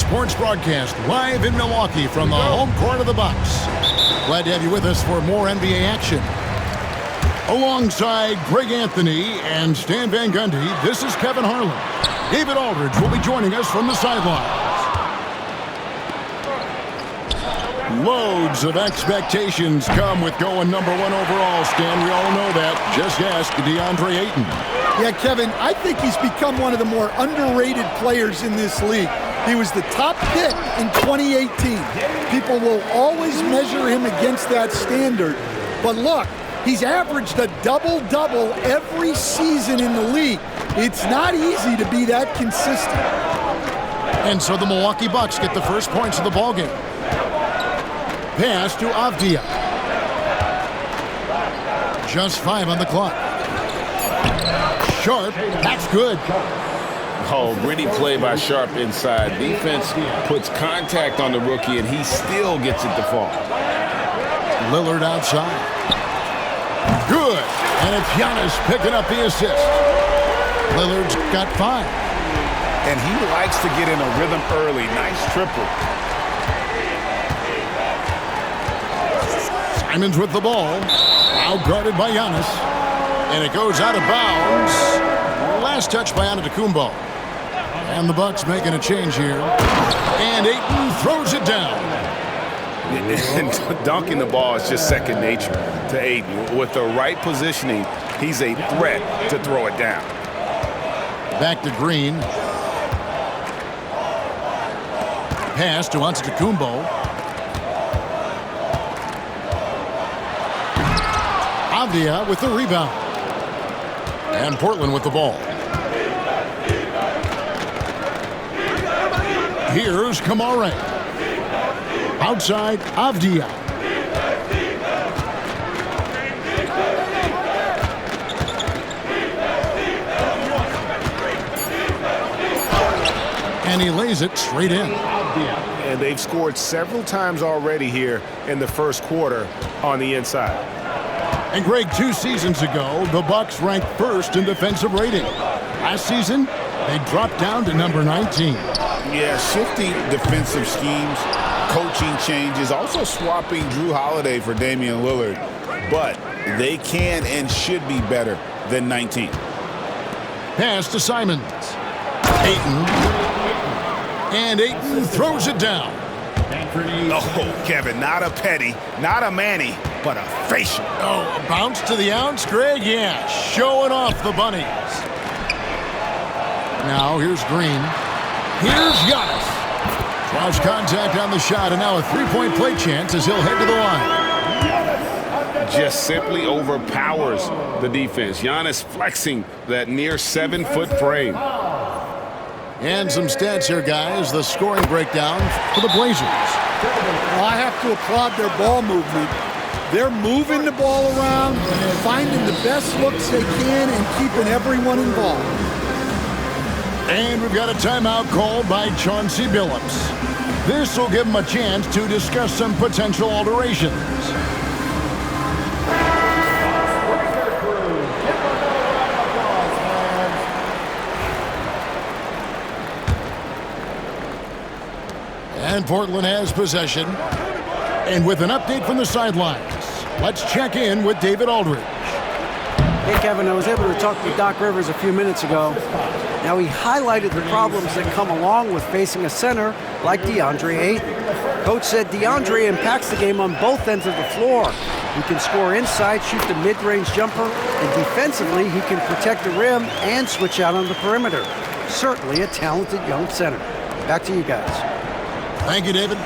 Sports broadcast live in Milwaukee from the home court of the Bucks. Glad to have you with us for more NBA action. Alongside Greg Anthony and Stan Van Gundy, this is Kevin Harlan. David Aldridge will be joining us from the sidelines. Loads of expectations come with going #1 overall, Stan. We all know that. Just ask DeAndre Ayton. Yeah, Kevin, I think he's become one of the more underrated players in this league. He was the top pick in 2018. People will always measure him against that standard. But look, he's averaged a double-double every season in the league. It's not easy to be that consistent. And so the Milwaukee Bucks get the first points of the ballgame. Pass to Avdia. Just 5 on the clock. Sharp, that's good. Oh, gritty play by Sharp inside. Defense puts contact on the rookie, and he still gets it to fall. Lillard outside. Good. And it's Giannis picking up the assist. Lillard's got 5. And he likes to get in a rhythm early. Nice triple. Simons with the ball. Out guarded by Giannis. And it goes out of bounds. Last touch by Antetokounmpo. And the Bucks making a change here. And Ayton throws it down. And dunking the ball is just second nature to Ayton. With the right positioning, he's a threat to throw it down. Back to Green. Pass to Antetokounmpo. Avdia with the rebound. And Portland with the ball. Here's Kamara. Outside, Avdia. And he lays it straight in. And they've scored several times already here in the first quarter on the inside. And Greg, 2 seasons ago, the Bucks ranked first in defensive rating. Last season, they dropped down to number 19. Yeah, shifting defensive schemes, coaching changes, also swapping Drew Holiday for Damian Lillard. But they can and should be better than 19. Pass to Simons. Ayton. And Ayton throws it down. Oh, Kevin, not a petty, not a Manny, but a facial. Oh, a bounce to the ounce, Greg? Yeah, showing off the bunnies. Now here's Green. Here's Giannis. Draws contact on the shot, and now a 3-point play chance as he'll head to the line. Just simply overpowers the defense. Giannis flexing that near 7-foot frame. And some stats here, guys. The scoring breakdown for the Blazers. Well, I have to applaud their ball movement. They're moving the ball around, finding the best looks they can, and keeping everyone involved. And we've got a timeout called by Chauncey Billups. This will give him a chance to discuss some potential alterations. And Portland has possession. And with an update from the sidelines, let's check in with David Aldridge. Hey, Kevin, I was able to talk to Doc Rivers a few minutes ago. Now, he highlighted the problems that come along with facing a center like DeAndre Ayton. Coach said DeAndre impacts the game on both ends of the floor. He can score inside, shoot the mid-range jumper, and defensively, he can protect the rim and switch out on the perimeter. Certainly a talented young center. Back to you guys. Thank you, David.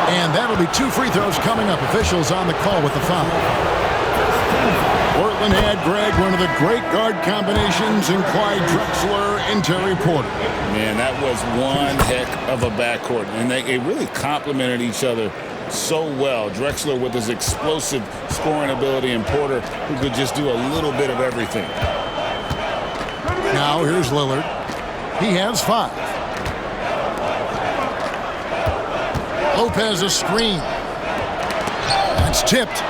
And that'll be 2 free throws coming up. Officials on the call with the foul. Portland had, Greg, one of the great guard combinations in Clyde Drexler and Terry Porter. Man, that was one heck of a backcourt. And they really complemented each other so well. Drexler with his explosive scoring ability and Porter who could just do a little bit of everything. Now here's Lillard. He has 5. Lopez a screen. That's tipped.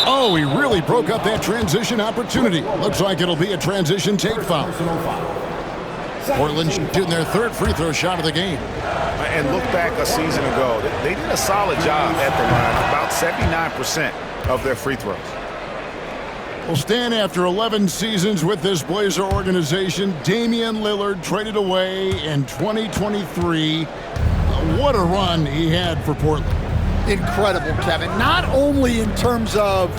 Oh, he really broke up that transition opportunity. Looks like it'll be a transition take foul. Portland shooting their third free throw shot of the game. And look back a season ago, they did a solid job at the line, about 79% of their free throws. Well, Stan, after 11 seasons with this Blazer organization, Damian Lillard traded away in 2023. What a run he had for Portland. Incredible, Kevin. Not only in terms of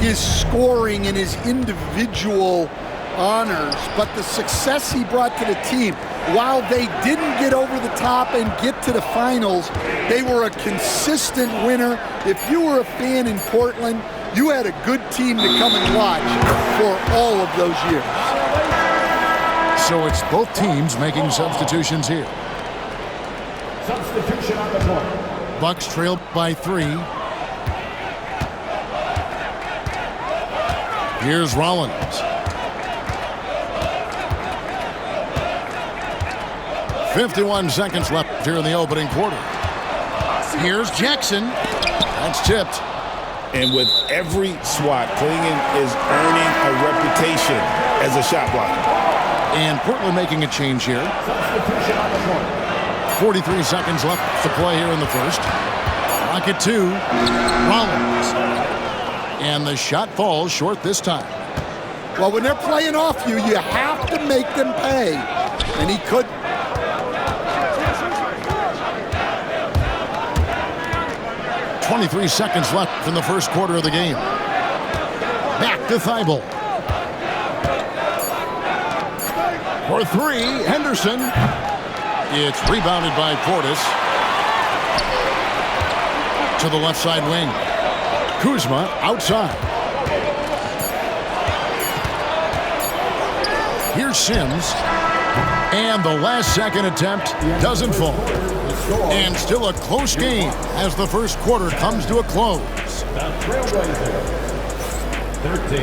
his scoring and his individual honors, but the success he brought to the team. While they didn't get over the top and get to the finals, they were a consistent winner. If you were a fan in Portland, you had a good team to come and watch for all of those years. So it's both teams making substitutions here. Substitution on the court. Bucks trail by 3. Here's Rollins. 51 seconds left here in the opening quarter. Here's Jackson. That's tipped. And with every swat, Clingan is earning a reputation as a shot blocker. And Portland making a change here. Substitution on the court. 43 seconds left to play here in the first. Rocket 2. Rollins. And the shot falls short this time. Well, when they're playing off you, you have to make them pay. And he couldn't. 23 seconds left in the first quarter of the game. Back to Thibault. For 3, Henderson. It's rebounded by Portis. To the left side wing. Kuzma outside. Here's Sims. And the last second attempt doesn't fall. And still a close game as the first quarter comes to a close. The Trailblazers. 13.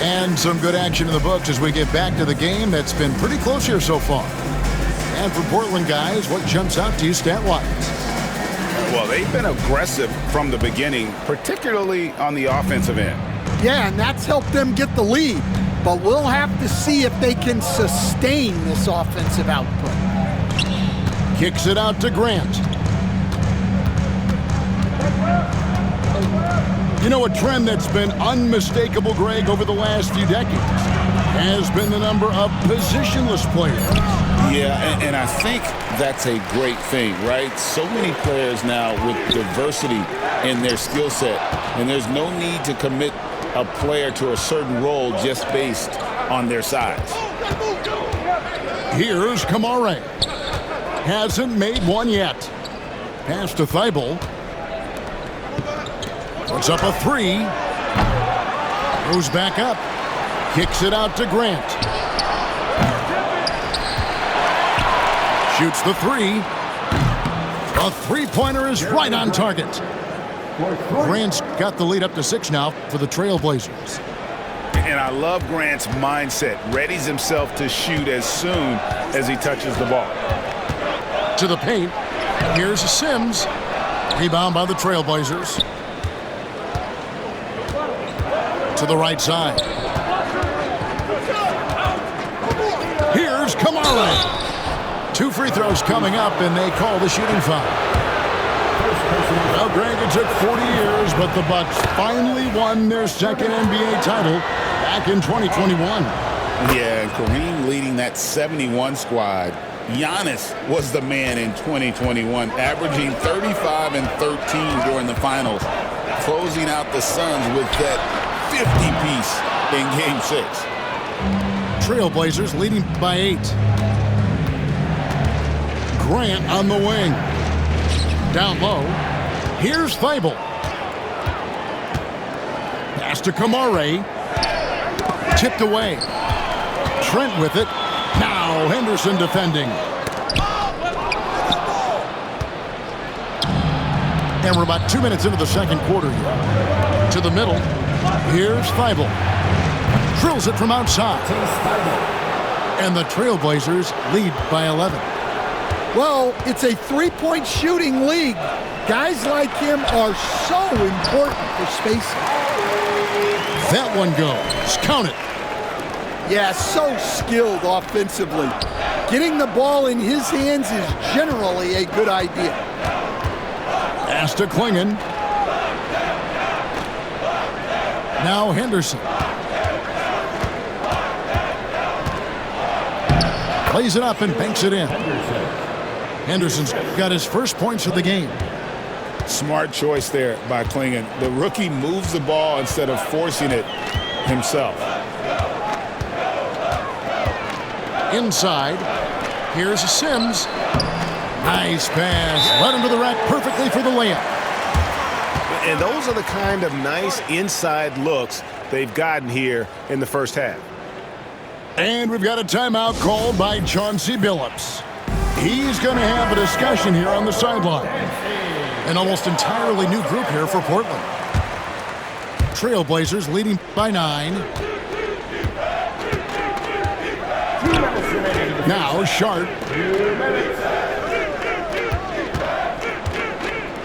And some good action in the books as we get back to the game that's been pretty close here so far. And for Portland guys, what jumps out to you stat-wise? Well, they've been aggressive from the beginning, particularly on the offensive end. Yeah, and that's helped them get the lead. But we'll have to see if they can sustain this offensive output. Kicks it out to Grant. You know, a trend that's been unmistakable, Greg, over the last few decades has been the number of positionless players. Yeah, and I think that's a great thing, right? So many players now with diversity in their skill set, and there's no need to commit a player to a certain role just based on their size. Here's Kamare. Hasn't made one yet. Pass to Thibault. Puts up a 3. Goes back up. Kicks it out to Grant. Shoots the 3. A three-pointer is right on target. Grant's got the lead up to 6 now for the Trailblazers. And I love Grant's mindset. Readies himself to shoot as soon as he touches the ball. To the paint. Here's Sims. Rebound by the Trailblazers. To the right side. Here's Kamara. 2 free throws coming up, and they call the shooting foul. Well, Greg, it took 40 years, but the Bucks finally won their second NBA title back in 2021. Yeah, and Kareem leading that 71 squad. Giannis was the man in 2021, averaging 35 and 13 during the finals, closing out the Suns with that 50-piece in Game 6. Trailblazers leading by 8. Grant on the wing. Down low. Here's Thibault. Pass to Kamare. Tipped away. Trent with it. Now Henderson defending. And we're about 2 minutes into the second quarter here. To the middle. Here's Thibault. Drills it from outside. And the Trailblazers lead by 11. Well, it's a three-point shooting league. Guys like him are so important for spacing. That one goes. Count it. Yeah, so skilled offensively. Getting the ball in his hands is generally a good idea. Pass to Klingon. Now Henderson. Plays it up and banks it in. Henderson's got his first points of the game. Smart choice there by Klingon. The rookie moves the ball instead of forcing it himself. Inside, here's Sims. Nice pass. Led him to the rack perfectly for the layup. And those are the kind of nice inside looks they've gotten here in the first half. And we've got a timeout called by Chauncey Billups. He's going to have a discussion here on the sideline. An almost entirely new group here for Portland. Trailblazers leading by 9. Now Sharp.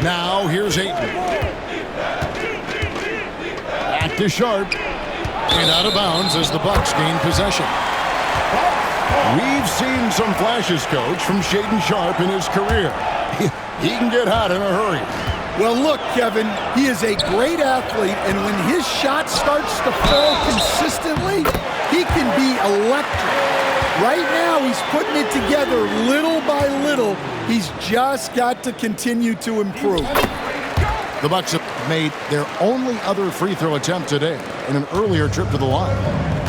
Now here's Ayton. Back to Sharp. And out of bounds as the Bucks gain possession. We've seen some flashes, Coach, from Shaedon Sharp in his career. He can get hot in a hurry. Well, look, Kevin, he is a great athlete, and when his shot starts to fall consistently, he can be electric. Right now, he's putting it together little by little. He's just got to continue to improve. The Bucks have made their only other free throw attempt today in an earlier trip to the line.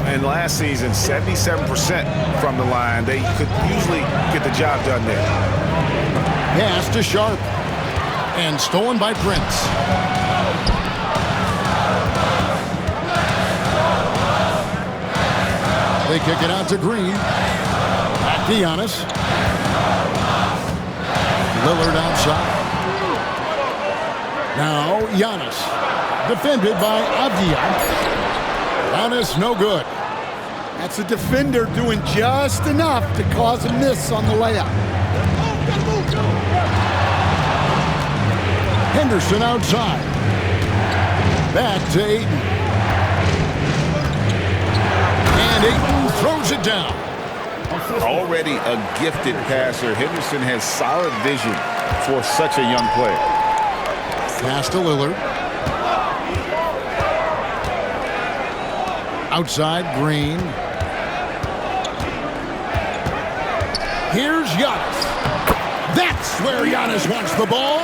And last season, 77% from the line. They could usually get the job done there. Pass to Sharp. And stolen by Prince. They kick it out to Green. Back to Giannis. Lillard outside. Now Giannis. Defended by Avdia. Giannis no good. That's a defender doing just enough to cause a miss on the layup. Henderson outside. Back to Ayton. And Ayton throws it down. Already a gifted passer, Henderson has solid vision for such a young player. Pass to Lillard. Outside, Green. Here's Giannis. That's where Giannis wants the ball.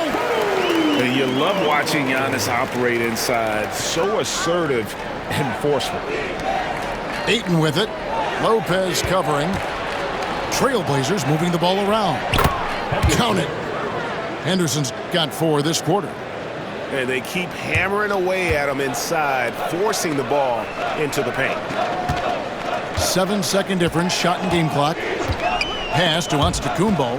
And you love watching Giannis operate inside. So assertive and forceful. Ayton with it. Lopez covering. Trailblazers moving the ball around. Count it. Henderson's got 4 this quarter. And they keep hammering away at him inside, forcing the ball into the paint. 7-second difference, shot and game clock. Pass to Antetokounmpo.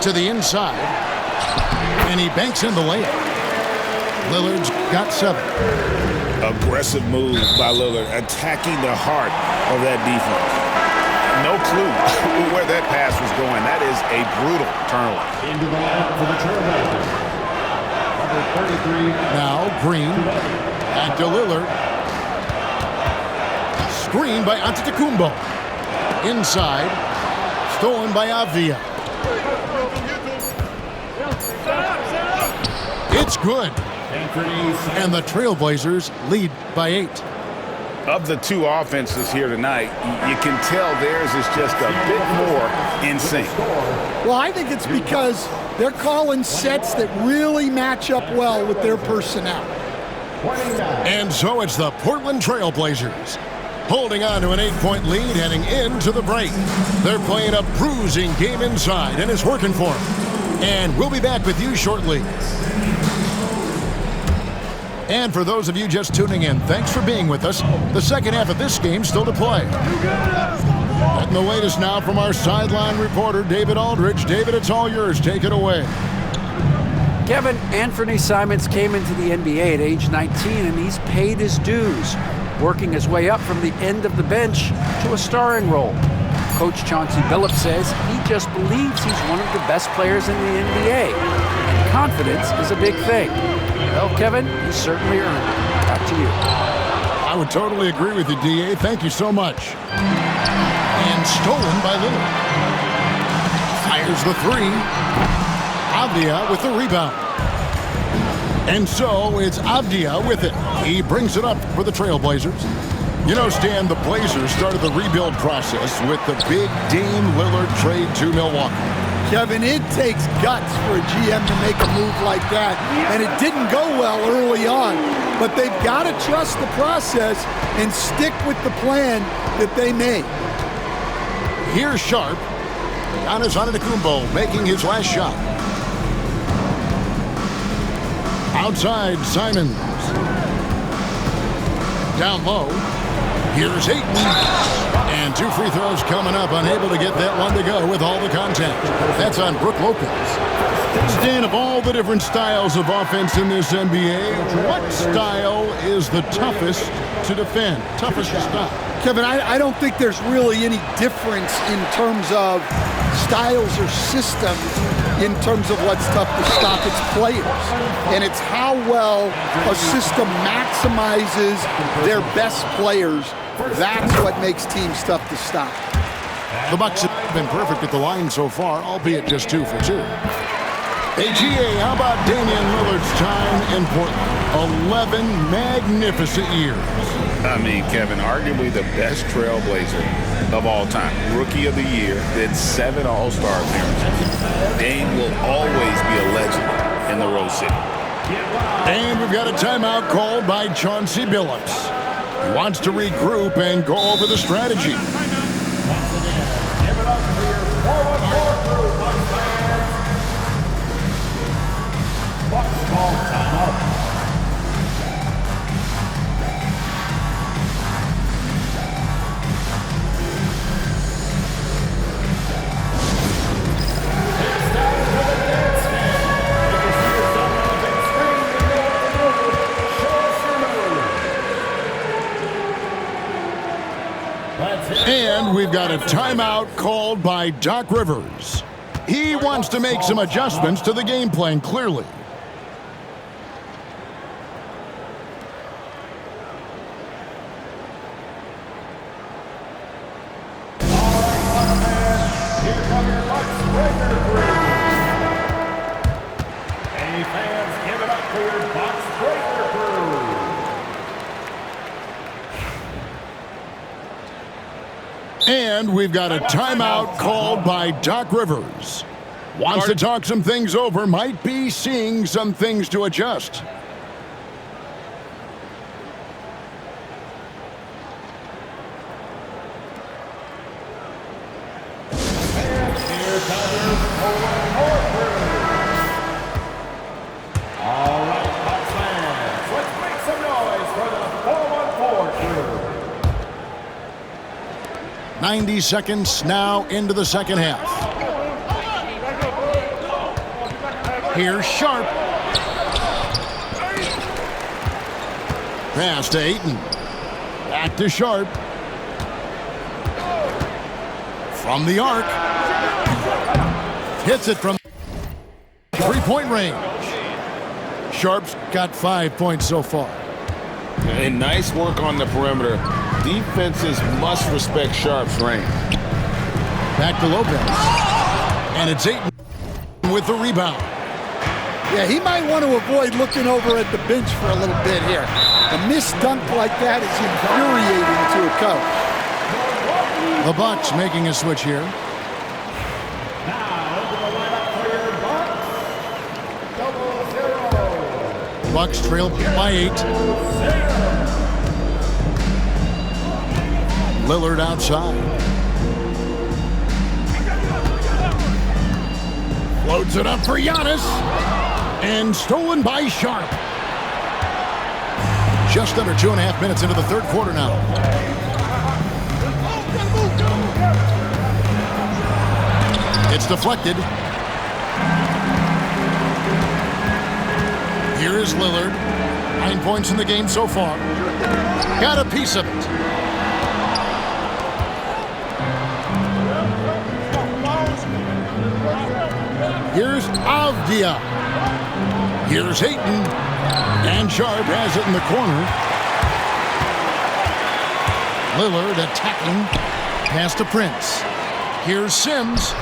To the inside. And he banks in the layup. Lillard's got 7. Aggressive move by Lillard, attacking the heart of that defense. No clue where that pass was going. That is a brutal turnover. Into the line for the Trailblazers. Number 33. Now Green. Back to Lillard. Screen by Antetokounmpo. Inside. Stolen by Avdia. It's good. And the Trailblazers lead by 8. Of the two offenses here tonight, you can tell theirs is just a bit more in sync. Well, I think it's because they're calling sets that really match up well with their personnel. And so it's the Portland Trailblazers holding on to an 8-point lead heading into the break. They're playing a bruising game inside, and it's working for them. And we'll be back with you shortly. And for those of you just tuning in, thanks for being with us. The second half of this game still to play. And the latest now from our sideline reporter, David Aldridge. David, it's all yours. Take it away. Kevin, Anthony Simons came into the NBA at age 19, and he's paid his dues, working his way up from the end of the bench to a starring role. Coach Chauncey Billups says he just believes he's one of the best players in the NBA. And confidence is a big thing. Well, Kevin, he certainly earned it. Back to you. I would totally agree with you, D.A. Thank you so much. And stolen by Lillard. Fires the three. Avdia with the rebound. And so it's Avdia with it. He brings it up for the Trailblazers. You know, Stan, the Blazers started the rebuild process with the big Dame Lillard trade to Milwaukee. Kevin, it takes guts for a GM to make a move like that, and it didn't go well early on. But they've got to trust the process and stick with the plan that they made. Here's Sharp. Giannis Antetokounmpo making his last shot. Outside, Simons. Down low. Here's Ayton. And 2 free throws coming up. Unable to get that one to go with all the contact. That's on Brook Lopez. Stan, of all the different styles of offense in this NBA, what style is the toughest to defend, toughest to stop? Kevin, I don't think there's really any difference in terms of styles or systems in terms of what's tough to stop. It's players. And it's how well a system maximizes their best players. That's what makes teams tough to stop. The Bucks have been perfect at the line so far, albeit just 2 for 2. Hey, GA, how about Damian Lillard's time in Portland? 11 magnificent years. I mean, Kevin, arguably the best Trailblazer of all time. Rookie of the Year, then 7 All-Star appearances. Dame will always be a legend in the Rose City. And we've got a timeout called by Chauncey Billups. He wants to regroup and go over the strategy. And we've got a timeout called by Doc Rivers. He wants to make some adjustments to the game plan, clearly. And we've got a timeout called by Doc Rivers. Wants to talk some things over, might be seeing some things to adjust. All right, Bucks fans, let's make some noise for the 414 crew. 90 seconds now into the second half. Here's Sharp. Pass to Ayton. Back to Sharp. From the arc. Hits it from three-point range. Sharp's got 5 points so far. And nice work on the perimeter. Defenses must respect Sharp's range. Back to Lopez. And it's Ayton with the rebound. Yeah, he might want to avoid looking over at the bench for a little bit here. A missed dunk like that is infuriating to a coach. The Bucks making a switch here. Now, into the lineup for your Bucks, 0-0. Bucks trail by 8. Lillard outside. Floats it up for Giannis. And stolen by Sharp. Just under 2.5 minutes into the third quarter now. It's deflected. Here is Lillard. 9 points in the game so far. Got a piece of it. Here's Avdia. Here's Ayton. And Sharp has it in the corner. Lillard attacking. Pass to Prince. Here's Sims,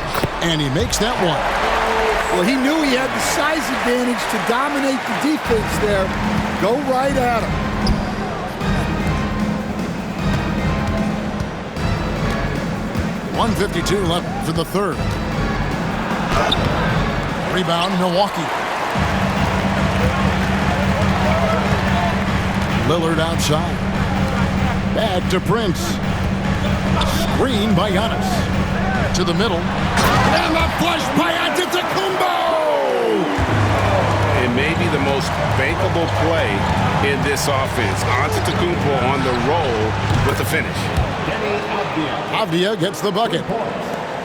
and he makes that one. Well, he knew he had the size advantage to dominate the defense there. Go right at him. .152 left for the third. Rebound, Milwaukee. Lillard outside. Back to Prince. Screen by Giannis. To the middle. And the flush by Antetokounmpo! It may be the most bankable play in this offense. Antetokounmpo on the roll with the finish. Avdia gets the bucket.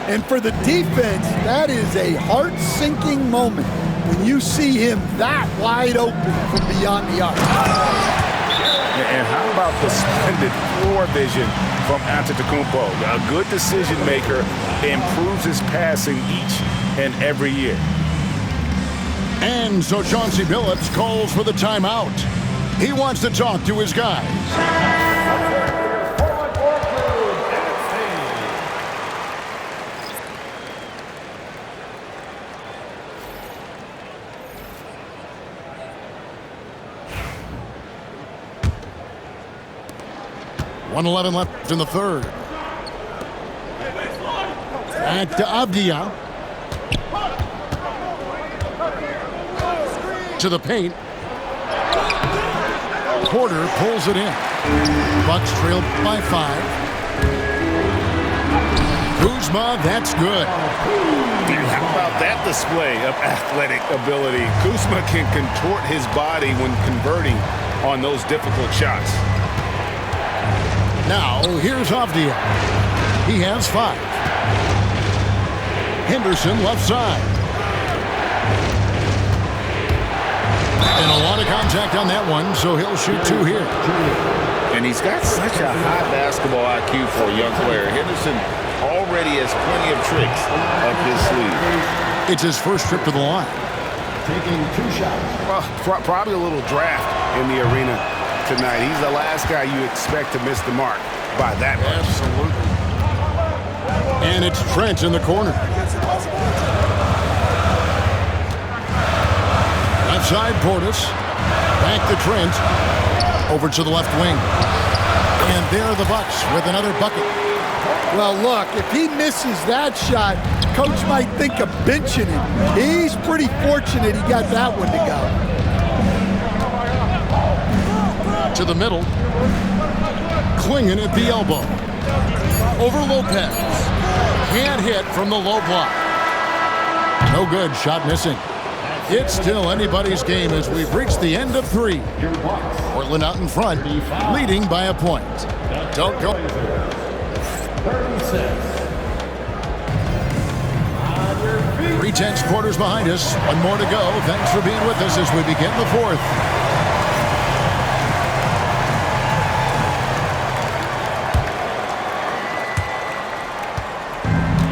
And for the defense, that is a heart-sinking moment when you see him that wide open from beyond the arc. And how about the splendid floor vision from Antetokounmpo? A good decision maker, improves his passing each and every year. And so Chauncey Billups calls for the timeout. He wants to talk to his guys. .111 left in the third. Back to Avdia. To the paint. Porter pulls it in. Bucks trail by 5. Kuzma, that's good. How about that display of athletic ability? Kuzma can contort his body when converting on those difficult shots. Now, here's Avdia. He has 5. Henderson left side. And a lot of contact on that one, so he'll shoot 2 here. And he's got such a high basketball IQ for a young player. Henderson already has plenty of tricks up his sleeve. It's his first trip to the line. Taking 2 shots. Well, probably a little draft in the arena tonight. He's the last guy you expect to miss the mark by that much. Absolutely. And it's Trent in the corner. Left side, Portis. Back to Trent. Over to the left wing. And there are the Bucks with another bucket. Well, look, if he misses that shot, coach might think of benching him. He's pretty fortunate he got that one to go. To the middle. Klingen at the elbow. Over Lopez. Can't hit from the low block. No good. Shot missing. It's still anybody's game as we've reached the end of 3. Portland out in front, leading by a point. Don't go. 3/10 quarters behind us. One more to go. Thanks for being with us as we begin the 4th.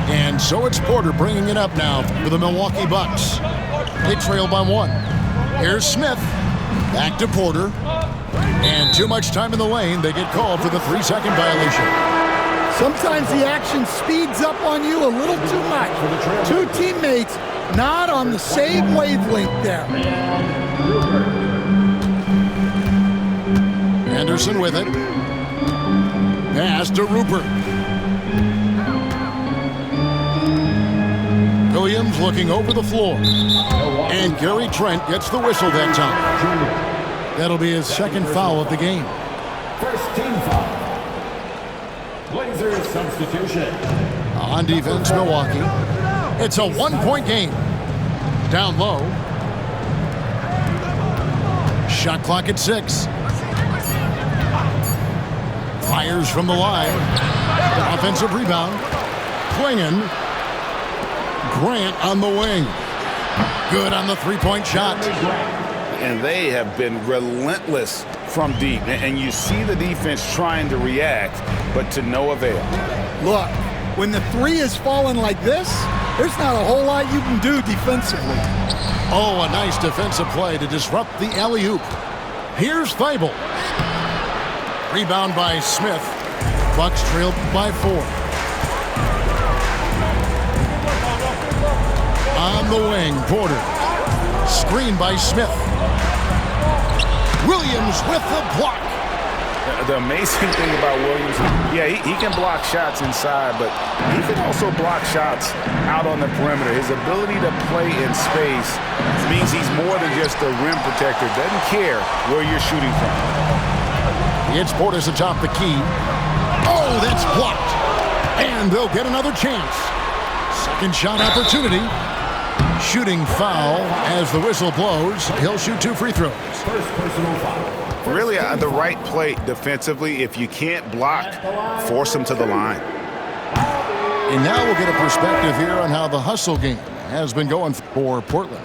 And so it's Porter bringing it up now for the Milwaukee Bucks. They trail by 1. Here's Smith. Back to Porter. And too much time in the lane. They get called for the 3-second violation. Sometimes the action speeds up on you a little too much. 2 teammates not on the same wavelength there. Anderson with it. Pass to Rupert. Williams looking over the floor. And Gary Trent gets the whistle that time. That'll be his second foul of the game. First team foul. Blazers substitution. On defense, Milwaukee. It's a 1-point game. Down low. Shot clock at 6. Fires from the line. Offensive rebound. Klingen. Grant on the wing. Good on the 3-point shot. And they have been relentless from deep. And you see the defense trying to react, but to no avail. Look, when the 3 is falling like this, there's not a whole lot you can do defensively. Oh, a nice defensive play to disrupt the alley-oop. Here's Thibault. Rebound by Smith. Bucks trail by 4. On the wing, Porter. Screen by Smith. Williams with the block. The amazing thing about Williams, yeah, he can block shots inside, but he can also block shots out on the perimeter. His ability to play in space means he's more than just a rim protector. Doesn't care where you're shooting from. It's Portis atop the key. Oh, that's blocked. And they'll get another chance. Second shot opportunity. Shooting foul as the whistle blows. He'll shoot 2 free throws. First personal foul. Really, the right play defensively. If you can't block, force him to the line. And now we'll get a perspective here on how the hustle game has been going for Portland.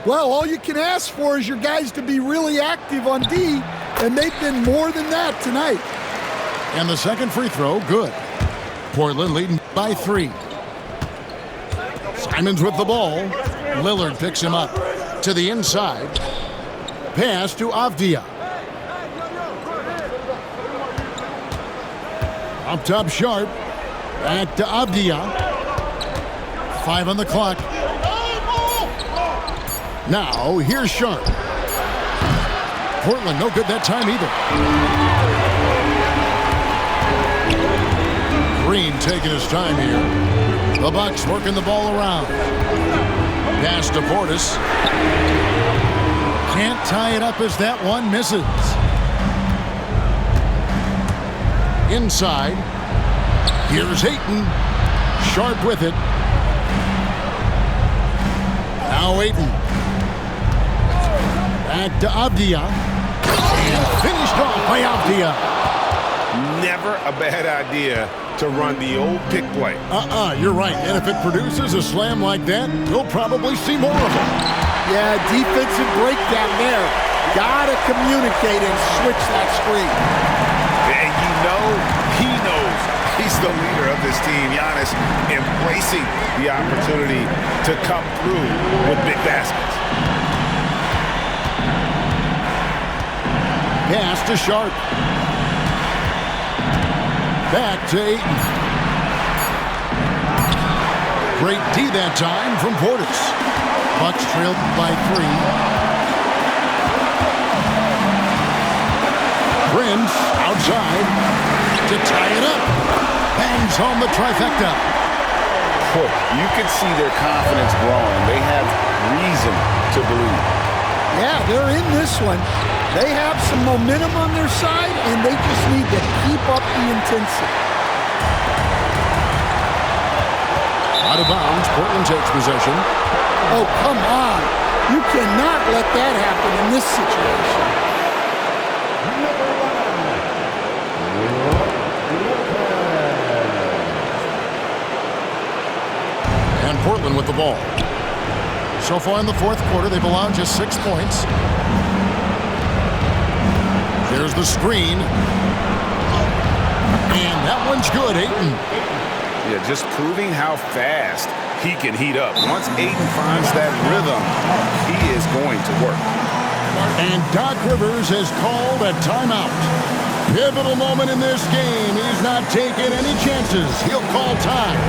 Well, all you can ask for is your guys to be really active on D, and they've been more than that tonight. And the second free throw, good. Portland leading by 3. Simons with the ball. Lillard picks him up to the inside. Pass to Avdia. Up top, Sharp. Back to Avdia. 5 on the clock. Now, here's Sharp. Portland, no good that time either. Green taking his time here. The Bucks working the ball around. Pass to Portis. Can't tie it up as that one misses. Inside. Here's Ayton. Sharp with it. Now Ayton. Back to Avdia. And finished off by Avdia. Never a bad idea to run the old pick play. You're right. And if it produces a slam like that, we'll probably see more of it. Yeah, defensive breakdown there. Gotta communicate and switch that screen. And you know he knows he's the leader of this team. Giannis embracing the opportunity to come through with big baskets. Pass to Sharp. Back to Ayton. Great D that time from Portis. Bucks trailed by 3. Prince outside to tie it up. Bangs home the trifecta. You can see their confidence growing. They have reason to believe. Yeah, they're in this one. They have some momentum on their side, and they just need to keep up the intensity. Out of bounds, Portland takes possession. Oh, come on. You cannot let that happen in this situation. And Portland with the ball. So far in the fourth quarter, they've allowed just 6 points. There's the screen. And that one's good, Ayton. Yeah, just proving how fast he can heat up. Once Ayton finds that rhythm, he is going to work. And Doc Rivers has called a timeout. Pivotal moment in this game. He's not taking any chances. He'll call time.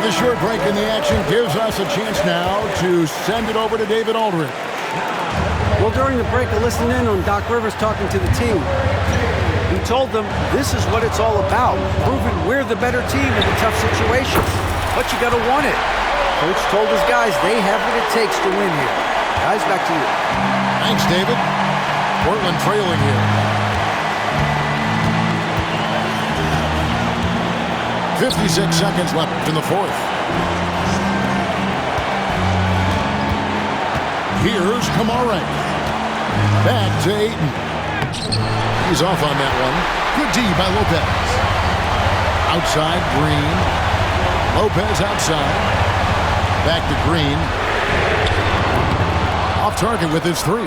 The short break in the action gives us a chance now to send it over to David Aldridge. Well, during the break, I listened in on Doc Rivers talking to the team. He told them this is what it's all about, proving we're the better team in a tough situation. But you got to want it. Coach told his guys they have what it takes to win here. Guys, back to you. Thanks, David. Portland trailing here. 56 seconds left in the fourth. Here's Kamara. Back to Ayton. He's off on that one. Good D by Lopez. Outside, Green. Lopez outside. Back to Green. Off target with his 3.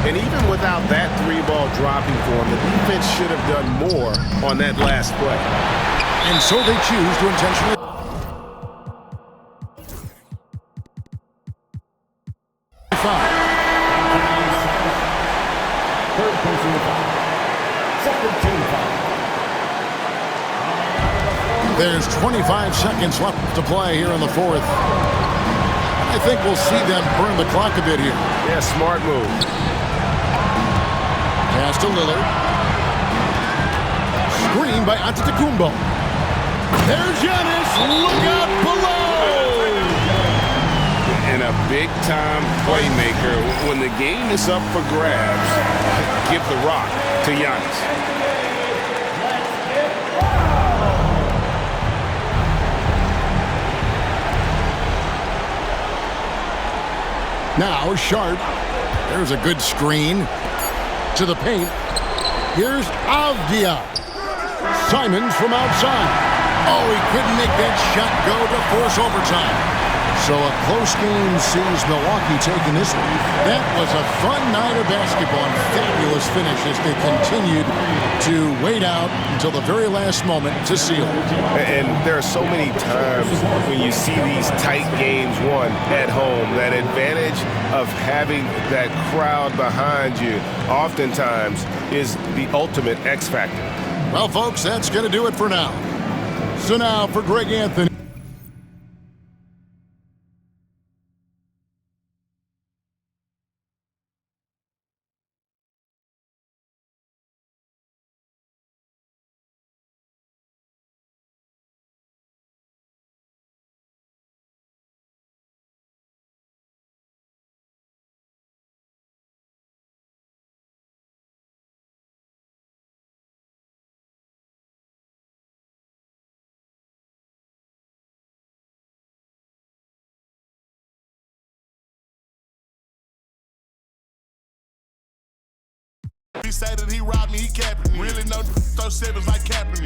And even without that 3-ball dropping for him, the defense should have done more on that last play. And so they choose to intentionally. Third personal foul. Second team foul. There's 25 seconds left to play here in the fourth. I think we'll see them burn the clock a bit here. Yeah, smart move. Pass to Lillard. Screen by Antetokounmpo. There's Giannis. Look out below. And a big-time playmaker. When the game is up for grabs, give the rock to Giannis. Now Sharp. There's a good screen. To the paint. Here's Avdia. Simons from outside. Oh, he couldn't make that shot go to force overtime. So a close game sees Milwaukee taking this one. That was a fun night of basketball and fabulous finish as they continued to wait out until the very last moment to seal. And there are so many times when you see these tight games won at home, that advantage of having that crowd behind you oftentimes is the ultimate X factor. Well, folks, that's going to do it for now. So now for Greg Anthony. He say that he robbed me, he capping me. Really no throw sevens like Kaepernick.